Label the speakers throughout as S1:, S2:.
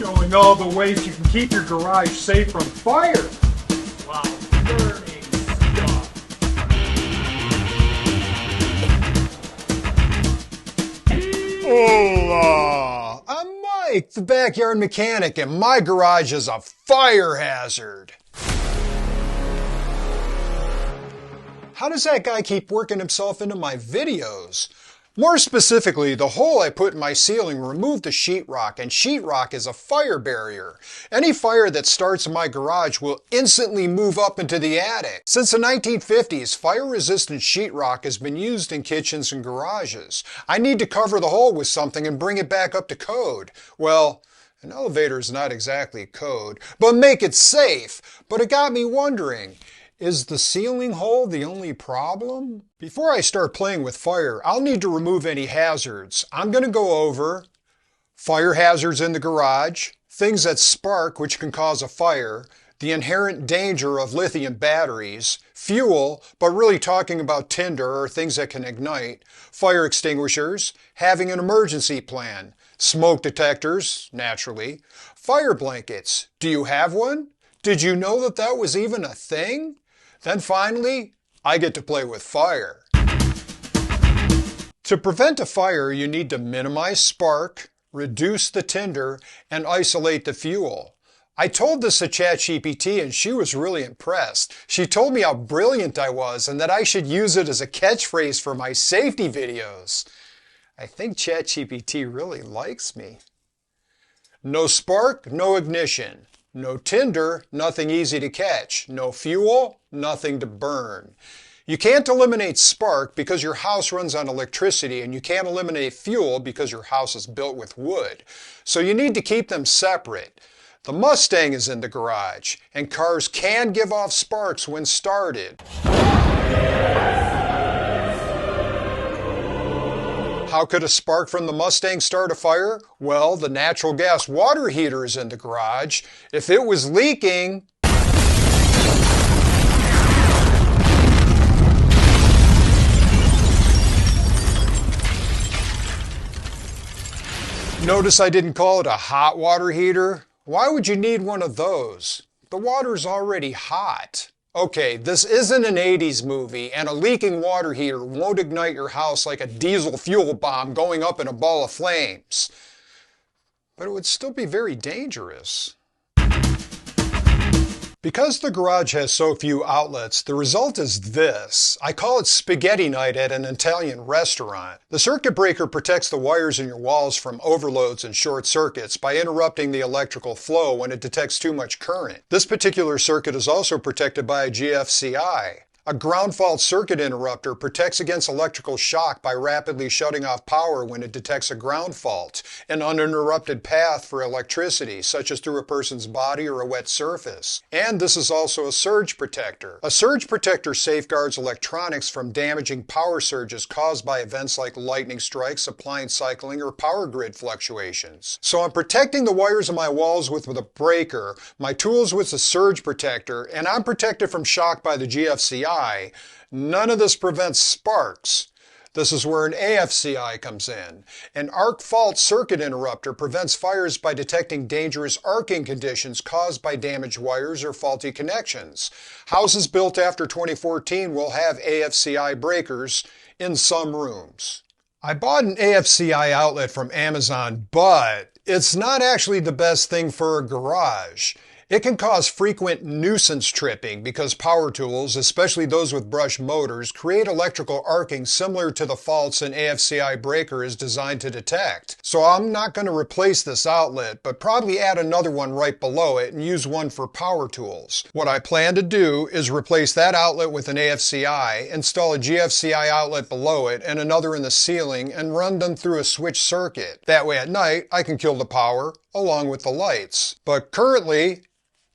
S1: showing all the ways you can keep your garage safe from fire while burning stuff.
S2: Hola! I'm Mike, the backyard mechanic, and my garage is a fire hazard. How does that guy keep working himself into my videos? More specifically, the hole I put in my ceiling removed the sheetrock, and sheetrock is a fire barrier. Any fire that starts in my garage will instantly move up into the attic. Since the 1950s, fire-resistant sheetrock has been used in kitchens and garages. I need to cover the hole with something and bring it back up to code. Well, an elevator is not exactly code, but make it safe. But it got me wondering, is the ceiling hole the only problem? Before I start playing with fire, I'll need to remove any hazards. I'm going to go over fire hazards in the garage, things that spark which can cause a fire, the inherent danger of lithium batteries, fuel, but really talking about tinder or things that can ignite, fire extinguishers, having an emergency plan, smoke detectors, naturally, fire blankets. Do you have one? Did you know that that was even a thing? Then finally, I get to play with fire. To prevent a fire, you need to minimize spark, reduce the tinder, and isolate the fuel. I told this to ChatGPT and she was really impressed. She told me how brilliant I was and that I should use it as a catchphrase for my safety videos. I think ChatGPT really likes me. No spark, no ignition. No tinder, nothing easy to catch. No fuel, nothing to burn. You can't eliminate spark because your house runs on electricity, and you can't eliminate fuel because your house is built with wood. So you need to keep them separate. The Mustang is in the garage, and cars can give off sparks when started. How could a spark from the Mustang start a fire? Well, the natural gas water heater is in the garage. If it was leaking, notice I didn't call it a hot water heater. Why would you need one of those? The water's already hot. Okay, this isn't an 80s movie, and a leaking water heater won't ignite your house like a diesel fuel bomb going up in a ball of flames. But it would still be very dangerous. Because the garage has so few outlets, the result is this. I call it spaghetti night at an Italian restaurant. The circuit breaker protects the wires in your walls from overloads and short circuits by interrupting the electrical flow when it detects too much current. This particular circuit is also protected by a GFCI. A ground fault circuit interrupter protects against electrical shock by rapidly shutting off power when it detects a ground fault, an uninterrupted path for electricity, such as through a person's body or a wet surface. And this is also a surge protector. A surge protector safeguards electronics from damaging power surges caused by events like lightning strikes, appliance cycling, or power grid fluctuations. So I'm protecting the wires of my walls with a breaker, my tools with a surge protector, and I'm protected from shock by the GFCI. None of this prevents sparks. This is where an AFCI comes in. An arc fault circuit interrupter prevents fires by detecting dangerous arcing conditions caused by damaged wires or faulty connections. Houses built after 2014 will have AFCI breakers in some rooms. I bought an AFCI outlet from Amazon, but it's not actually the best thing for a garage. It can cause frequent nuisance tripping because power tools, especially those with brush motors, create electrical arcing similar to the faults an AFCI breaker is designed to detect. So I'm not going to replace this outlet, but probably add another one right below it and use one for power tools. What I plan to do is replace that outlet with an AFCI, install a GFCI outlet below it and another in the ceiling, and run them through a switch circuit. That way at night I can kill the power along with the lights. But currently,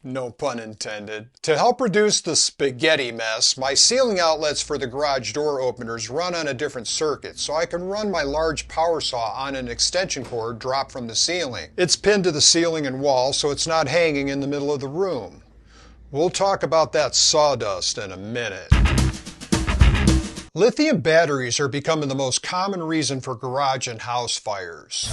S2: no pun intended. To help reduce the spaghetti mess, my ceiling outlets for the garage door openers run on a different circuit, so I can run my large power saw on an extension cord dropped from the ceiling. It's pinned to the ceiling and wall, so it's not hanging in the middle of the room. We'll talk about that sawdust in a minute. Lithium batteries are becoming the most common reason for garage and house fires.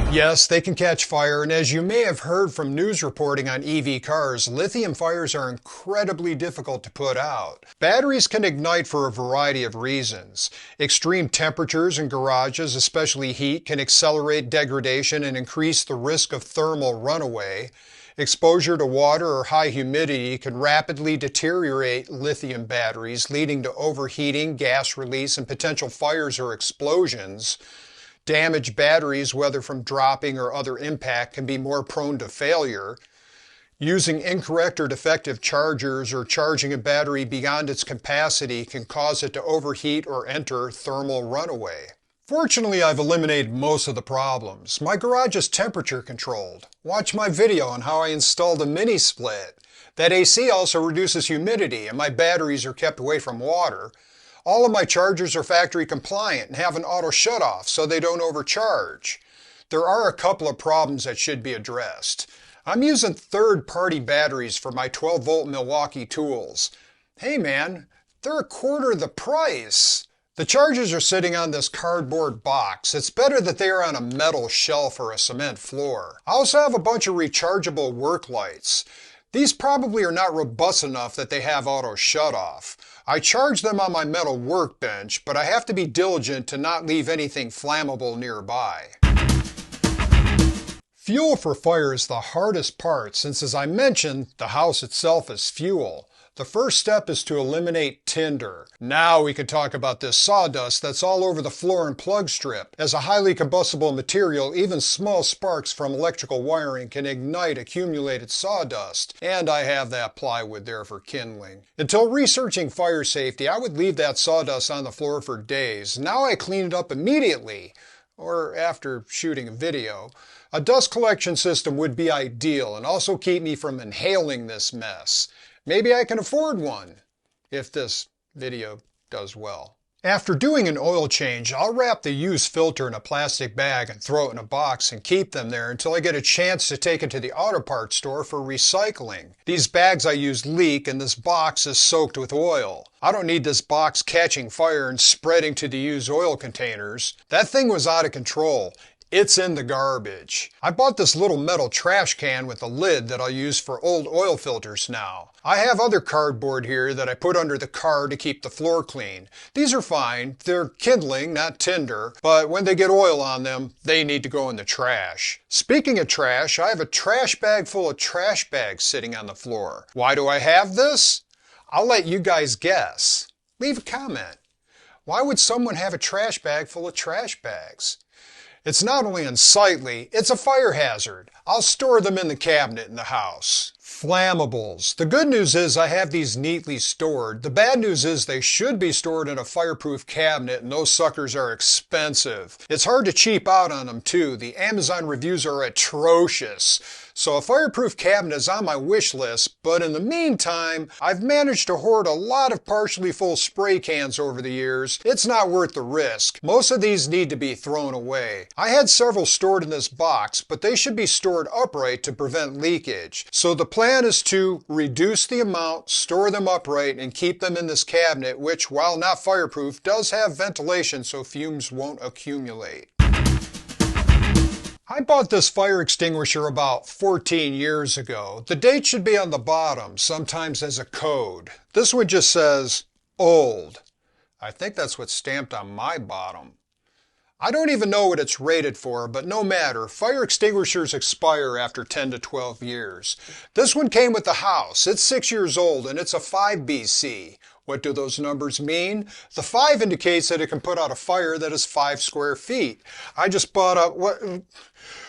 S2: Yes, they can catch fire, and as you may have heard from news reporting on EV cars, lithium fires are incredibly difficult to put out. Batteries can ignite for a variety of reasons. Extreme temperatures in garages, especially heat, can accelerate degradation and increase the risk of thermal runaway. Exposure to water or high humidity can rapidly deteriorate lithium batteries, leading to overheating, gas release, and potential fires or explosions. Damaged batteries, whether from dropping or other impact, can be more prone to failure. Using incorrect or defective chargers or charging a battery beyond its capacity can cause it to overheat or enter thermal runaway. Fortunately, I've eliminated most of the problems. My garage is temperature controlled. Watch my video on how I installed a mini split. That AC also reduces humidity and my batteries are kept away from water. All of my chargers are factory compliant and have an auto shutoff so they don't overcharge. There are a couple of problems that should be addressed. I'm using third-party batteries for my 12-volt Milwaukee tools. Hey man, they're a quarter the price. The chargers are sitting on this cardboard box. It's better that they are on a metal shelf or a cement floor. I also have a bunch of rechargeable work lights. These probably are not robust enough that they have auto shutoff. I charge them on my metal workbench, but I have to be diligent to not leave anything flammable nearby. Fuel for fire is the hardest part since, as I mentioned, the house itself is fuel. The first step is to eliminate tinder. Now we can talk about this sawdust that's all over the floor and plug strip. As a highly combustible material, even small sparks from electrical wiring can ignite accumulated sawdust. And I have that plywood there for kindling. Until researching fire safety, I would leave that sawdust on the floor for days. Now I clean it up immediately, or after shooting a video. A dust collection system would be ideal and also keep me from inhaling this mess. Maybe I can afford one, if this video does well. After doing an oil change, I'll wrap the used filter in a plastic bag and throw it in a box and keep them there until I get a chance to take it to the auto parts store for recycling. These bags I use leak and this box is soaked with oil. I don't need this box catching fire and spreading to the used oil containers. That thing was out of control. It's in the garbage. I bought this little metal trash can with a lid that I'll use for old oil filters now. I have other cardboard here that I put under the car to keep the floor clean. These are fine. They're kindling, not tinder, but when they get oil on them, they need to go in the trash. Speaking of trash, I have a trash bag full of trash bags sitting on the floor. Why do I have this? I'll let you guys guess. Leave a comment. Why would someone have a trash bag full of trash bags? It's not only unsightly, it's a fire hazard. I'll store them in the cabinet in the house. Flammables. The good news is I have these neatly stored. The bad news is they should be stored in a fireproof cabinet and those suckers are expensive. It's hard to cheap out on them too. The Amazon reviews are atrocious. So a fireproof cabinet is on my wish list, but in the meantime, I've managed to hoard a lot of partially full spray cans over the years. It's not worth the risk. Most of these need to be thrown away. I had several stored in this box, but they should be stored upright to prevent leakage. So the plan is to reduce the amount, store them upright, and keep them in this cabinet, which, while not fireproof, does have ventilation so fumes won't accumulate. I bought this fire extinguisher about 14 years ago. The date should be on the bottom, sometimes as a code. This one just says, old. I think that's what's stamped on my bottom. I don't even know what it's rated for, but no matter, fire extinguishers expire after 10 to 12 years. This one came with the house. It's 6 years old and it's a 5 BC. What do those numbers mean? The 5 indicates that it can put out a fire that is 5 square feet. I just bought a... what?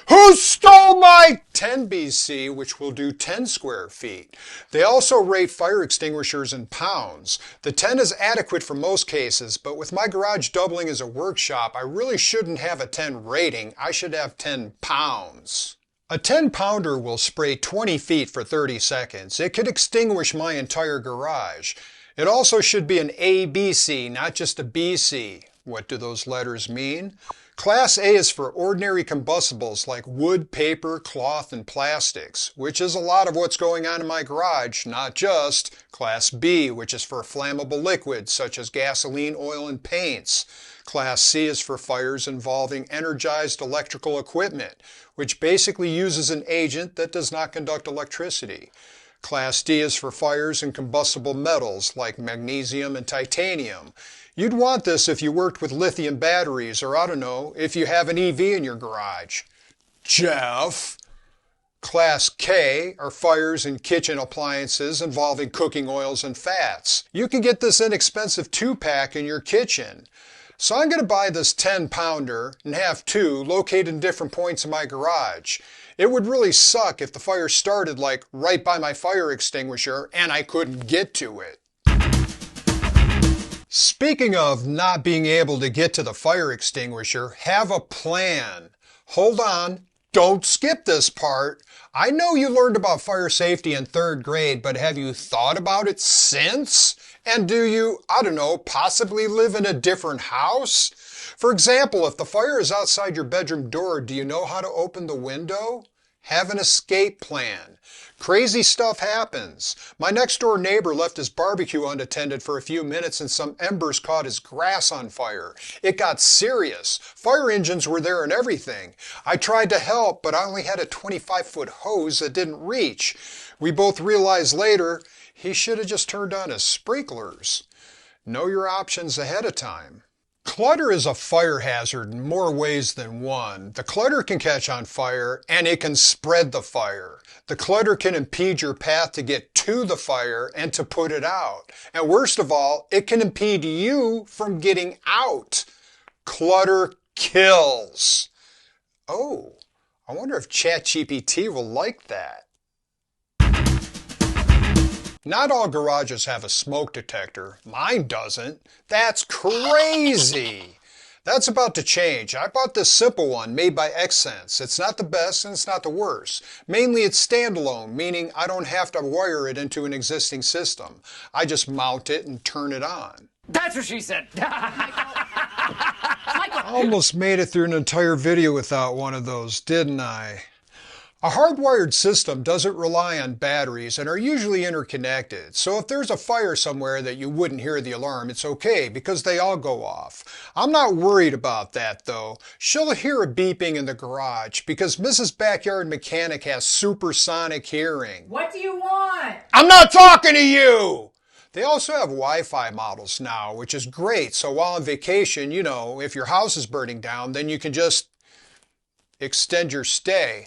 S2: Who stole my 10 BC, which will do 10 square feet? They also rate fire extinguishers in pounds. The 10 is adequate for most cases, but with my garage doubling as a workshop, I really shouldn't have a 10 rating. I should have 10 pounds. A 10-pounder will spray 20 feet for 30 seconds. It could extinguish my entire garage. It also should be an ABC, not just a BC. What do those letters mean? Class A is for ordinary combustibles like wood, paper, cloth, and plastics, which is a lot of what's going on in my garage, not just. Class B, which is for flammable liquids such as gasoline, oil, and paints. Class C is for fires involving energized electrical equipment, which basically uses an agent that does not conduct electricity. Class D is for fires in combustible metals like magnesium and titanium. You'd want this if you worked with lithium batteries, or I don't know, if you have an EV in your garage. Jeff. Class K are fires in kitchen appliances involving cooking oils and fats. You can get this inexpensive 2-pack in your kitchen. So I'm going to buy this 10-pounder and have 2 located in different points in my garage. It would really suck if the fire started like right by my fire extinguisher and I couldn't get to it. Speaking of not being able to get to the fire extinguisher, have a plan. Hold on, don't skip this part. I know you learned about fire safety in 3rd grade, but have you thought about it since? And do you, I don't know, possibly live in a different house? For example, if the fire is outside your bedroom door, do you know how to open the window? Have an escape plan. Crazy stuff happens. My next door neighbor left his barbecue unattended for a few minutes and some embers caught his grass on fire. It got serious. Fire engines were there and everything. I tried to help, but I only had a 25-foot hose that didn't reach. We both realized later he should have just turned on his sprinklers. Know your options ahead of time. Clutter is a fire hazard in more ways than one. The clutter can catch on fire and it can spread the fire. The clutter can impede your path to get to the fire and to put it out. And worst of all, it can impede you from getting out. Clutter kills. Oh, I wonder if ChatGPT will like that. Not all garages have a smoke detector. Mine doesn't. That's crazy. That's about to change. I bought this simple one made by Xsense. It's not the best and it's not the worst. Mainly it's standalone, meaning I don't have to wire it into an existing system. I just mount it and turn it on.
S3: That's what she said.
S2: I almost made it through an entire video without one of those, didn't I? A hardwired system doesn't rely on batteries and are usually interconnected, so if there's a fire somewhere that you wouldn't hear the alarm, it's okay because they all go off. I'm not worried about that though. She'll hear a beeping in the garage because Mrs. Backyard Mechanic has supersonic hearing.
S4: What do you want?
S2: I'm not talking to you! They also have Wi-Fi models now, which is great, so while on vacation, you know, if your house is burning down, then you can just extend your stay.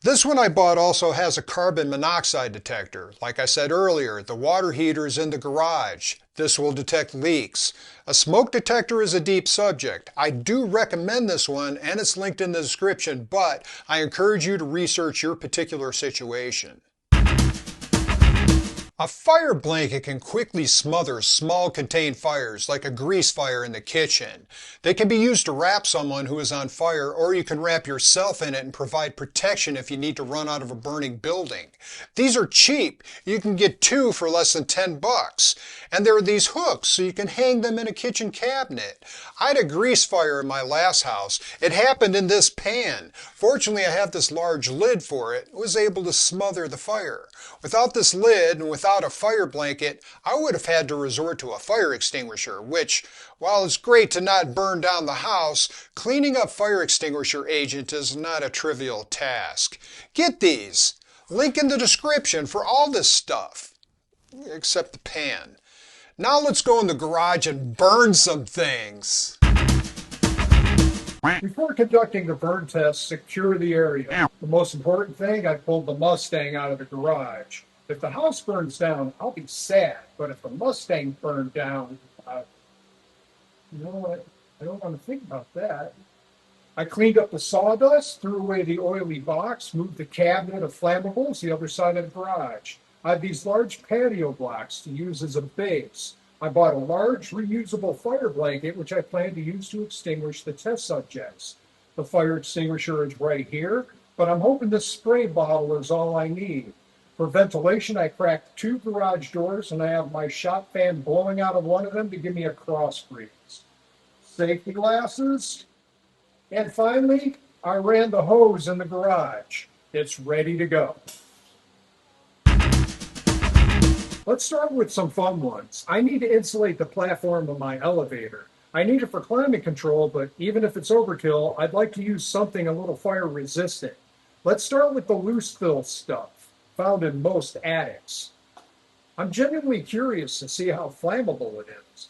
S2: This one I bought also has a carbon monoxide detector. Like I said earlier, the water heater is in the garage. This will detect leaks. A smoke detector is a deep subject. I do recommend this one and it's linked in the description, but I encourage you to research your particular situation. A fire blanket can quickly smother small contained fires, like a grease fire in the kitchen. They can be used to wrap someone who is on fire, or you can wrap yourself in it and provide protection if you need to run out of a burning building. These are cheap. You can get 2 for less than $10. And there are these hooks, so you can hang them in a kitchen cabinet. I had a grease fire in my last house. It happened in this pan. Fortunately, I have this large lid for it. It was able to smother the fire. Without this lid and without a fire blanket, I would have had to resort to a fire extinguisher, which, while it's great to not burn down the house, cleaning up fire extinguisher agent is not a trivial task. Get these. Link in the description for all this stuff, except the pan. Now let's go in the garage and burn some things.
S1: Before conducting the burn test, secure the area. The most important thing, I pulled the Mustang out of the garage. If the house burns down, I'll be sad. But if the Mustang burned down, you know what? I don't want to think about that. I cleaned up the sawdust, threw away the oily box, moved the cabinet of flammables the other side of the garage. I have these large patio blocks to use as a base. I bought a large reusable fire blanket, which I plan to use to extinguish the test subjects. The fire extinguisher is right here, but I'm hoping this spray bottle is all I need. For ventilation, I cracked 2 garage doors, and I have my shop fan blowing out of one of them to give me a cross breeze. Safety glasses. And finally, I ran the hose in the garage. It's ready to go. Let's start with some fun ones. I need to insulate the platform of my elevator. I need it for climate control, but even if it's overkill, I'd like to use something a little fire resistant. Let's start with the loose fill stuff found in most attics. I'm genuinely curious to see how flammable it is.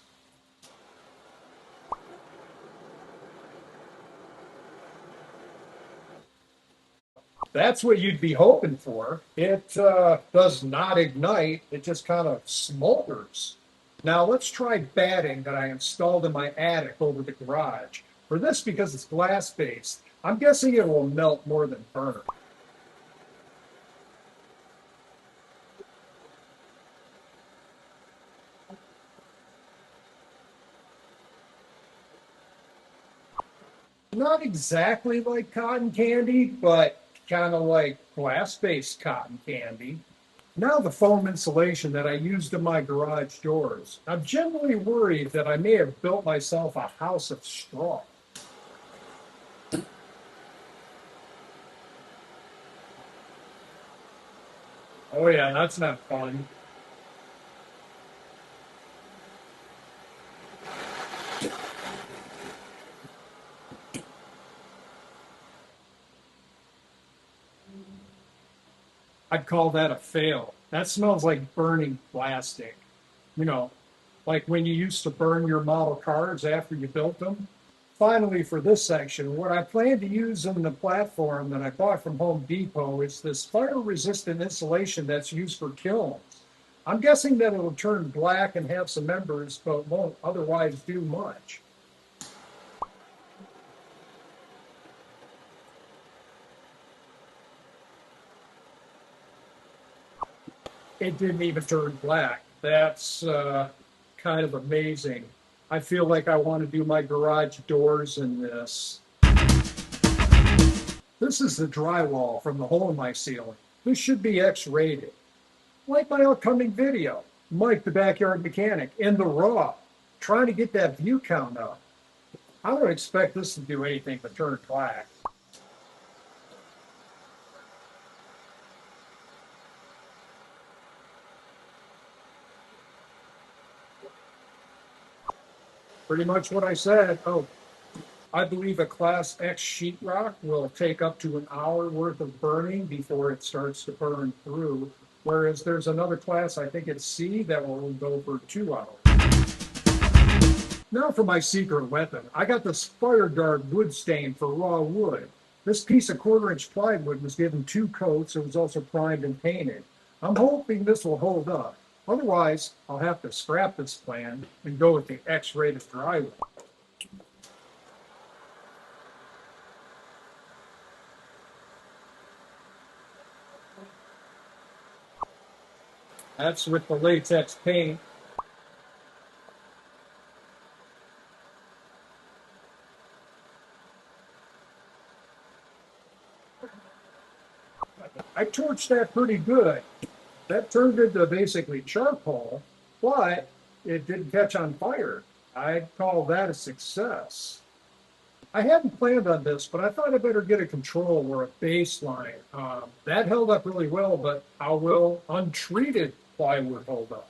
S1: That's what you'd be hoping for. It does not ignite, it just kind of smolders. Now let's try batting that I installed in my attic over the garage. For this, because it's glass based, I'm guessing it will melt more than burn. Not exactly like cotton candy, but kind of like glass based cotton candy. Now the foam insulation that I used in my garage doors. I'm genuinely worried that I may have built myself a house of straw. Oh yeah, that's not fun. I'd call that a fail. That smells like burning plastic. You know, like when you used to burn your model cars after you built them. Finally, for this section, what I plan to use in the platform that I bought from Home Depot is this fire-resistant insulation that's used for kilns. I'm guessing that it'll turn black and have some embers, but won't otherwise do much. It didn't even turn black. That's kind of amazing. I feel like I want to do my garage doors in this. This is the drywall from the hole in my ceiling. This should be X-rated. Like my upcoming video, Mike the Backyard Mechanic in the raw, trying to get that view count up. I don't expect this to do anything but turn black. Pretty much what I said. Oh, I believe a Class X sheetrock will take up to an hour worth of burning before it starts to burn through. Whereas there's another class, I think it's C, that will go for 2 hours. Now for my secret weapon. I got this fire guard wood stain for raw wood. This piece of 1/4 inch plywood was given 2 coats. It was also primed and painted. I'm hoping this will hold up. Otherwise, I'll have to scrap this plan and go with the X-rated drywall. That's with the latex paint. I torched that pretty good. That turned into basically charcoal, but it didn't catch on fire. I'd call that a success. I hadn't planned on this, but I thought I better get a control or a baseline. That held up really well, but how will untreated plywood hold up?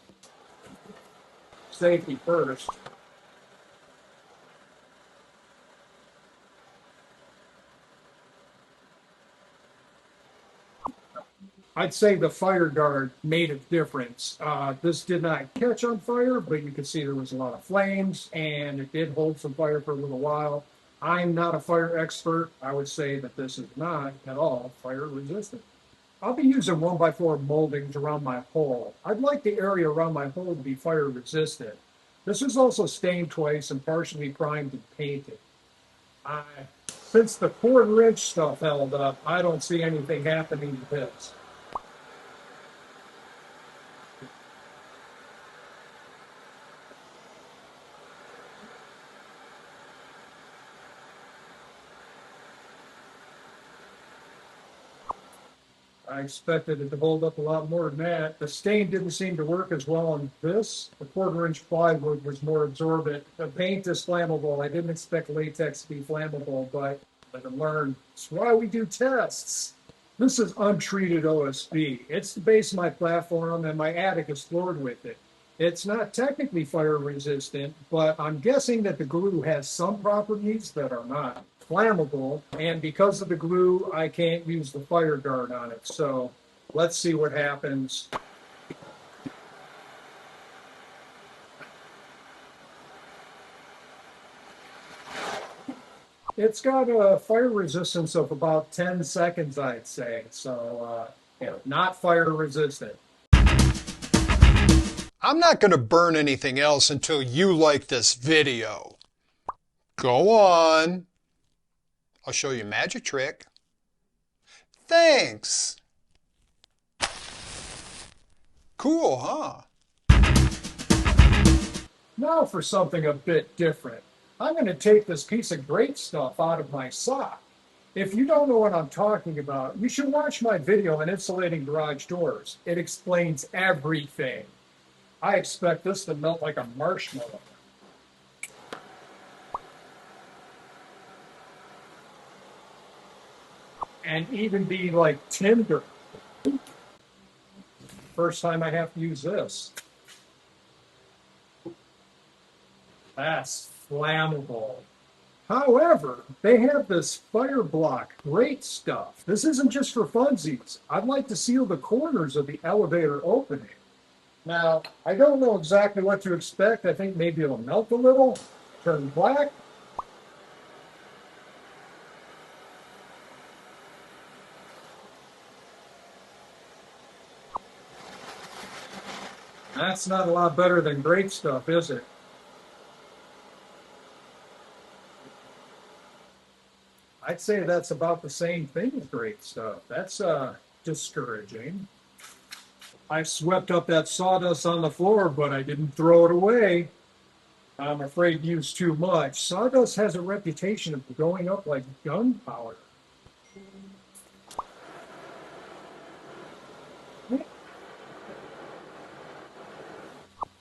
S1: Safety first. I'd say the fire guard made a difference. This did not catch on fire, but you could see there was a lot of flames and it did hold some fire for a little while. I'm not a fire expert. I would say that this is not at all fire resistant. I'll be using 1x4 moldings around my hole. I'd like the area around my hole to be fire resistant. This is also stained twice and partially primed and painted. I, since the 1/4 inch stuff held up, I don't see anything happening to this. I expected it to hold up a lot more than that. The stain didn't seem to work as well on this. The 1/4 inch plywood was more absorbent. The paint is flammable. I didn't expect latex to be flammable, but I can learn. That's why we do tests. This is untreated OSB. It's the base of my platform, and my attic is floored with it. It's not technically fire resistant, but I'm guessing that the glue has some properties that are not flammable. And because of the glue, I can't use the fire guard on it. So let's see what happens. It's got a fire resistance of about 10 seconds, I'd say. So, not fire resistant.
S2: I'm not going to burn anything else until you like this video. Go on. I'll show you a magic trick. Thanks. Cool, huh?
S1: Now for something a bit different. I'm going to take this piece of great stuff out of my sock. If you don't know what I'm talking about, you should watch my video on insulating garage doors. It explains everything. I expect this to melt like a marshmallow. And even be like tinder. First time I have to use this. That's flammable. However, they have this fire block, great stuff. This isn't just for funsies. I'd like to seal the corners of the elevator opening. Now, I don't know exactly what to expect. I think maybe it'll melt a little, turn black. That's not a lot better than great stuff, is it? I'd say that's about the same thing as great stuff. That's discouraging. I swept up that sawdust on the floor, but I didn't throw it away. I'm afraid to use too much. Sawdust has a reputation of going up like gunpowder.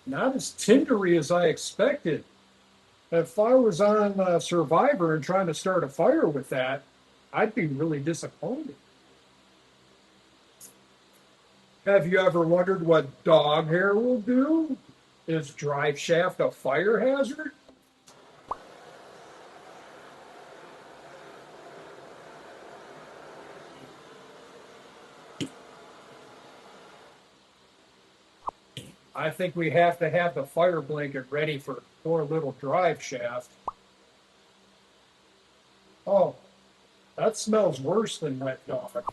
S1: Not as tindery as I expected. If I was on Survivor and trying to start a fire with that, I'd be really disappointed. Have you ever wondered what dog hair will do? Is drive shaft a fire hazard? I think we have to have the fire blanket ready for poor little drive shaft. Oh, that smells worse than wet dog.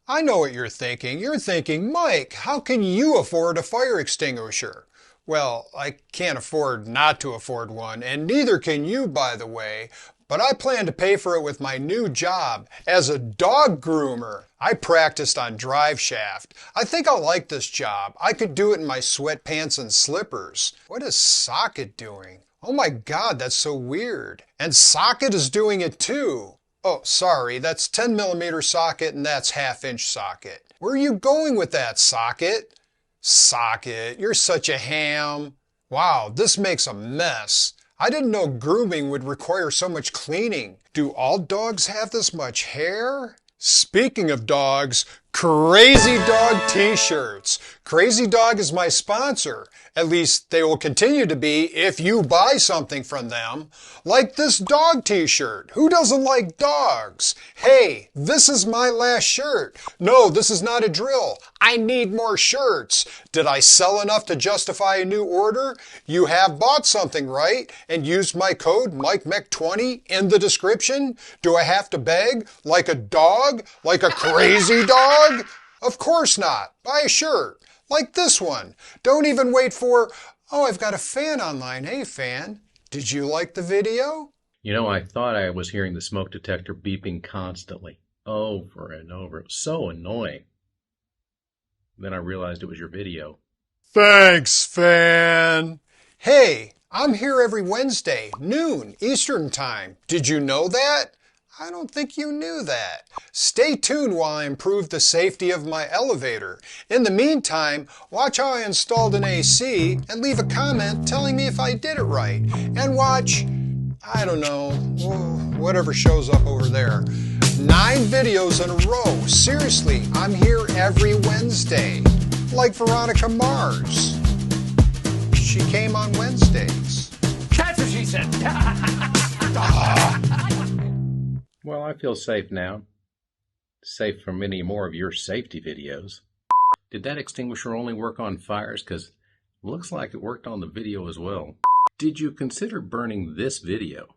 S2: I know what you're thinking. You're thinking, Mike, how can you afford a fire extinguisher? Well, I can't afford not to afford one, and neither can you, by the way. But I plan to pay for it with my new job as a dog groomer. I practiced on drive shaft. I think I'll like this job. I could do it in my sweatpants and slippers. What is Socket doing? Oh my God, that's so weird. And Socket is doing it too. Oh, sorry, that's 10mm socket and that's 1/2" socket. Where are you going with that, Socket? Socket, you're such a ham. Wow, this makes a mess. I didn't know grooming would require so much cleaning. Do all dogs have this much hair? Speaking of dogs, Crazy Dog t-shirts. Crazy Dog is my sponsor. At least they will continue to be if you buy something from them. Like this dog t-shirt. Who doesn't like dogs? Hey, this is my last shirt. No, this is not a drill. I need more shirts. Did I sell enough to justify a new order? You have bought something, right? And used my code MikeMec20 in the description? Do I have to beg? Like a dog? Like a crazy dog? Of course not. Buy a shirt. Like this one. Don't even wait for, oh, I've got a fan online. Hey, fan. Did you like the video?
S3: You know, I thought I was hearing the smoke detector beeping constantly, over and over. It was so annoying. Then I realized it was your video.
S2: Thanks, fan. Hey, I'm here every Wednesday, noon, Eastern Time. Did you know that? I don't think you knew that. Stay tuned while I improve the safety of my elevator. In the meantime, watch how I installed an AC and leave a comment telling me if I did it right. And watch, I don't know, whatever shows up over there. 9 videos in a row. Seriously, I'm here every Wednesday. Like Veronica Mars. She came on Wednesdays.
S4: That's what she said.
S3: Well, I feel safe now. Safe from any more of your safety videos. Did that extinguisher only work on fires? Because it looks like it worked on the video as well. Did you consider burning this video?